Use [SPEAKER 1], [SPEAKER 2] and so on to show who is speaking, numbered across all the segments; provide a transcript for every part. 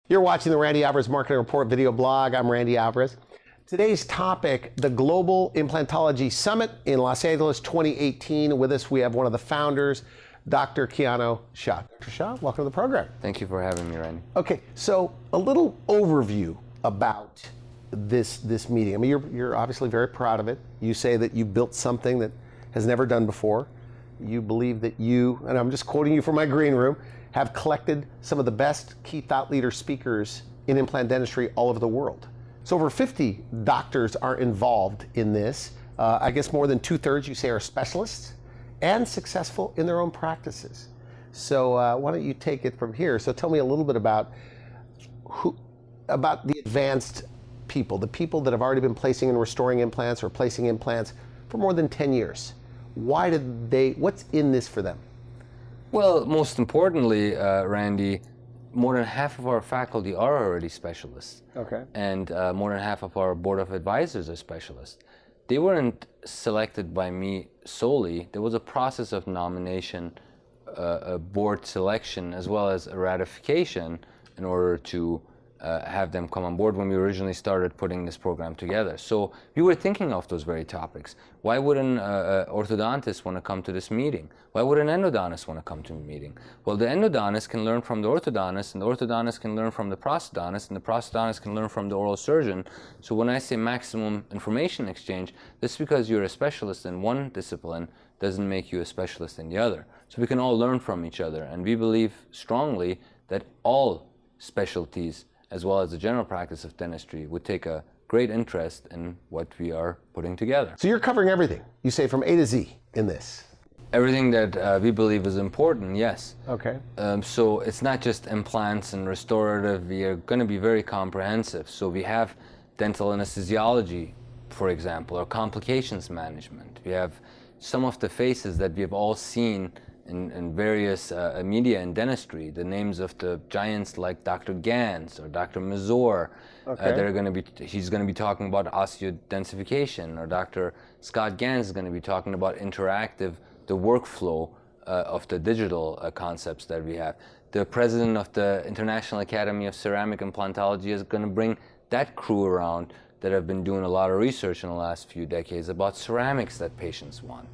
[SPEAKER 1] You're watching the Randy Alvarez Marketing Report video blog. I'm Randy Alvarez. Today's topic, the Global Implantology Summit in Los Angeles 2018. With us, we have one of the founders, Dr. Shah. Dr. Shah, welcome to the program.
[SPEAKER 2] Thank you for having me, Randy.
[SPEAKER 1] Okay, so a little overview about this meeting. I mean, you're obviously very proud of it. You say that you built something that has never done before. You believe that you, and I'm just quoting you from my green room, have collected some of the best key thought leader speakers in implant dentistry all over the world. So over 50 doctors are involved in this. I guess more than 2/3 you say are specialists and successful in their own practices. So why don't you take it from here? So tell me a little bit about the advanced people, the people that have already been placing and restoring implants or placing implants for more than 10 years. What's in this for them?
[SPEAKER 2] Well, most importantly, Randy, more than half of our faculty are already specialists.
[SPEAKER 1] Okay.
[SPEAKER 2] And more than half of our board of advisors are specialists. They weren't selected by me solely. There was a process of nomination, a board selection, as well as a ratification in order to have them come on board when we originally started putting this program together. So we were thinking of those very topics. Why would an orthodontist want to come to this meeting? Why would an endodontist want to come to a meeting? Well, the endodontist can learn from the orthodontist, and the orthodontist can learn from the prosthodontist, and the prosthodontist can learn from the oral surgeon. So when I say maximum information exchange, this is because you're a specialist in one discipline doesn't make you a specialist in the other. So we can all learn from each other, and we believe strongly that all specialties as well as the general practice of dentistry would take a great interest in what we are putting together.
[SPEAKER 1] So you're covering everything, you say, from A to Z in this?
[SPEAKER 2] Everything that we believe is important, yes.
[SPEAKER 1] Okay.
[SPEAKER 2] So it's not just implants and restorative, we are going to be very comprehensive. So we have dental anesthesiology, for example, or complications management. We have some of the faces that we have all seen in various media and dentistry, the names of the giants like Dr. Gans or Dr. Mazur,
[SPEAKER 1] okay.
[SPEAKER 2] He's going to be talking about osteodensification, or Dr. Scott Gans is going to be talking about the workflow of the digital concepts that we have. The president of the International Academy of Ceramic Implantology is going to bring that crew around that have been doing a lot of research in the last few decades about ceramics that patients want.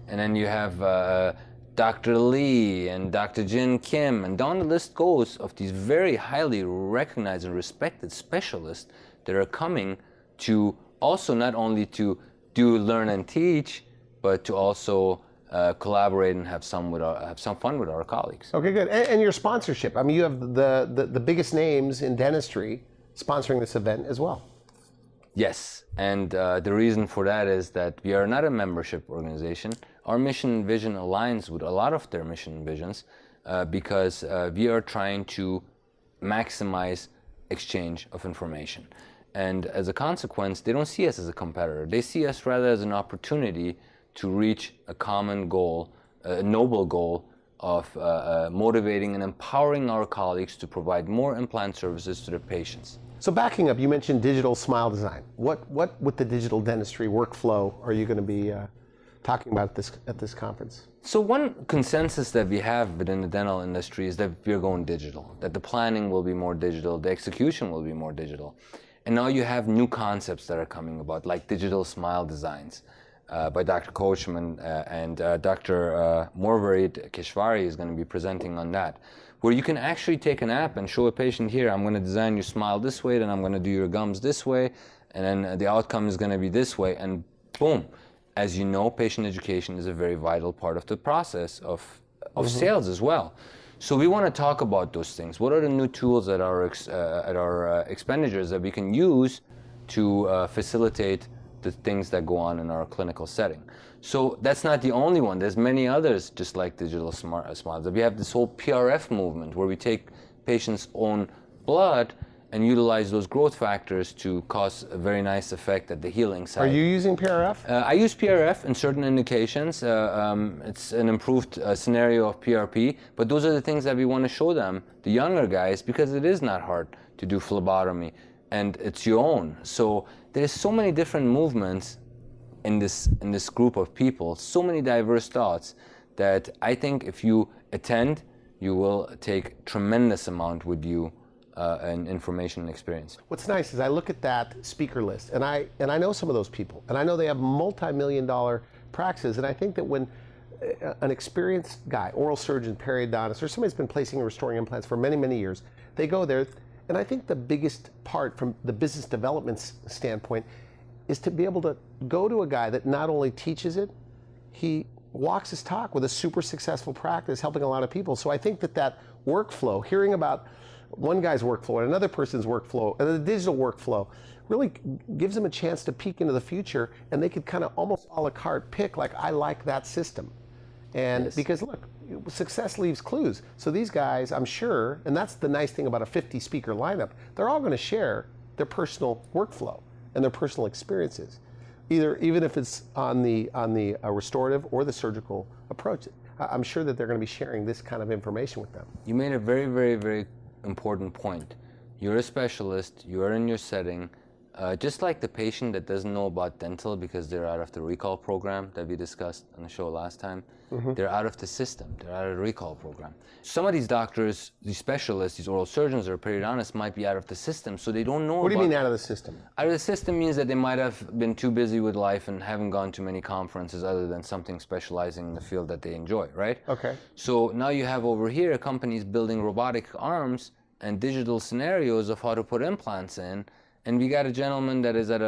[SPEAKER 2] And then you have Dr. Lee and Dr. Jin Kim, and down the list goes of these very highly recognized and respected specialists that are coming to also not only to learn and teach, but to also collaborate and have some fun with our colleagues.
[SPEAKER 1] Okay, good. And your sponsorship. I mean, you have the biggest names in dentistry sponsoring this event as well.
[SPEAKER 2] Yes, and the reason for that is that we are not a membership organization. Our mission and vision aligns with a lot of their mission and visions because we are trying to maximize exchange of information. And as a consequence, they don't see us as a competitor. They see us rather as an opportunity to reach a common goal, a noble goal of motivating and empowering our colleagues to provide more implant services to their patients.
[SPEAKER 1] So backing up, you mentioned digital smile design. What with the digital dentistry workflow are you going to be talking about at this conference?
[SPEAKER 2] So one consensus that we have within the dental industry is that we're going digital, that the planning will be more digital, the execution will be more digital. And now you have new concepts that are coming about, like digital smile designs by Dr. Coachman and Dr. Morvarid Keshvari is going to be presenting on that, where you can actually take an app and show a patient, here, I'm going to design your smile this way, then I'm going to do your gums this way, and then the outcome is going to be this way, and boom. As you know, patient education is a very vital part of the process of sales as well. So we want to talk about those things. What are the new tools at our expenditures that we can use to facilitate the things that go on in our clinical setting? So that's not the only one. There's many others just like digital smiles. We have this whole PRF movement where we take patients' own blood and utilize those growth factors to cause a very nice effect at the healing side.
[SPEAKER 1] Are you using PRF?
[SPEAKER 2] I use PRF in certain indications. It's an improved scenario of PRP, but those are the things that we want to show them, the younger guys, because it is not hard to do phlebotomy, and it's your own. So there's so many different movements in this group of people, so many diverse thoughts, that I think if you attend, you will take tremendous amount with you and information and experience.
[SPEAKER 1] What's nice is I look at that speaker list, and I know some of those people, and I know they have multi-million-dollar practices, and I think that when an experienced guy, oral surgeon, periodontist, or somebody's been placing and restoring implants for many, many years, they go there, and I think the biggest part from the business development standpoint is to be able to go to a guy that not only teaches it, he walks his talk with a super successful practice, helping a lot of people. So I think that workflow, hearing about one guy's workflow and another person's workflow and the digital workflow, really gives them a chance to peek into the future, and they could kind of almost a la carte pick, like, I like that system. And
[SPEAKER 2] Yes.
[SPEAKER 1] because look, success leaves clues. So these guys, I'm sure, and that's the nice thing about a 50 speaker lineup, they're all going to share their personal workflow and their personal experiences, even if it's on the restorative or the surgical approach. I'm sure that they're going to be sharing this kind of information with them.
[SPEAKER 2] You made a very, very, very important point. You're a specialist, you're in your setting, just like the patient that doesn't know about dental because they're out of the recall program that we discussed on the show last time. They're out of the system, they're out of the recall program. Some of these doctors, these specialists, these oral surgeons or periodontists might be out of the system, so they don't know.
[SPEAKER 1] What do you mean out of the system?
[SPEAKER 2] Out of the system means that they might have been too busy with life and haven't gone to many conferences other than something specializing in the field that they enjoy, right?
[SPEAKER 1] Okay.
[SPEAKER 2] So now you have over here companies building robotic arms and digital scenarios of how to put implants in, and we got a gentleman that is at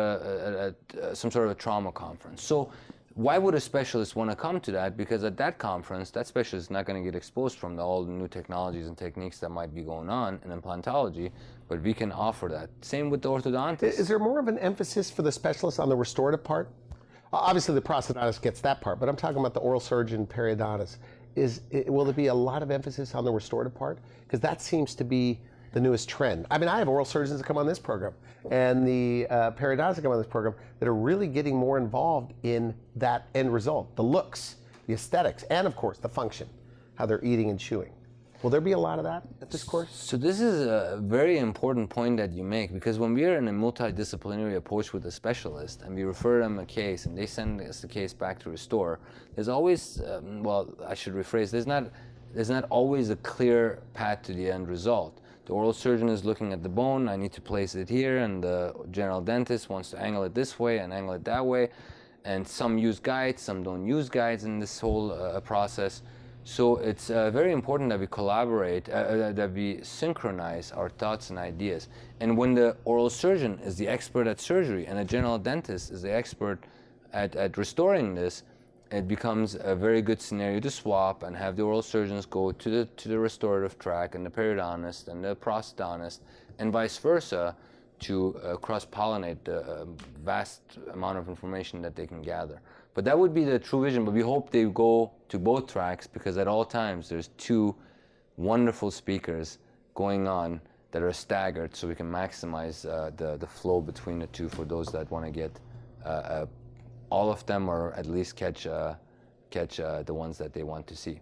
[SPEAKER 2] some sort of a trauma conference. So why would a specialist want to come to that? Because at that conference, that specialist is not going to get exposed from all the new technologies and techniques that might be going on in implantology, but we can offer that. Same with the orthodontist.
[SPEAKER 1] Is there more of an emphasis for the specialist on the restorative part? Obviously the prosthodontist gets that part, but I'm talking about the oral surgeon, periodontist. Will there be a lot of emphasis on the restorative part? Because that seems to be the newest trend. I mean, I have oral surgeons that come on this program, and the periodontists that come on this program that are really getting more involved in that end result, the looks, the aesthetics, and of course the function, how they're eating and chewing. Will there be a lot of that at this course?
[SPEAKER 2] So this is a very important point that you make, because when we are in a multidisciplinary approach with a specialist and we refer them a case and they send us the case back to restore, there's always, well, I should rephrase, there's not always a clear path to the end result. The oral surgeon is looking at the bone, I need to place it here, and the general dentist wants to angle it this way and angle it that way. And some use guides, some don't use guides in this whole process. So it's very important that we collaborate, that we synchronize our thoughts and ideas. And when the oral surgeon is the expert at surgery and the general dentist is the expert at restoring this, it becomes a very good scenario to swap and have the oral surgeons go to the restorative track and the periodontist and the prosthodontist, and vice versa, to cross-pollinate the vast amount of information that they can gather. But that would be the true vision, but we hope they go to both tracks, because at all times there's two wonderful speakers going on that are staggered, so we can maximize the flow between the two for those that want to get all of them, or at least catch the ones that they want to see.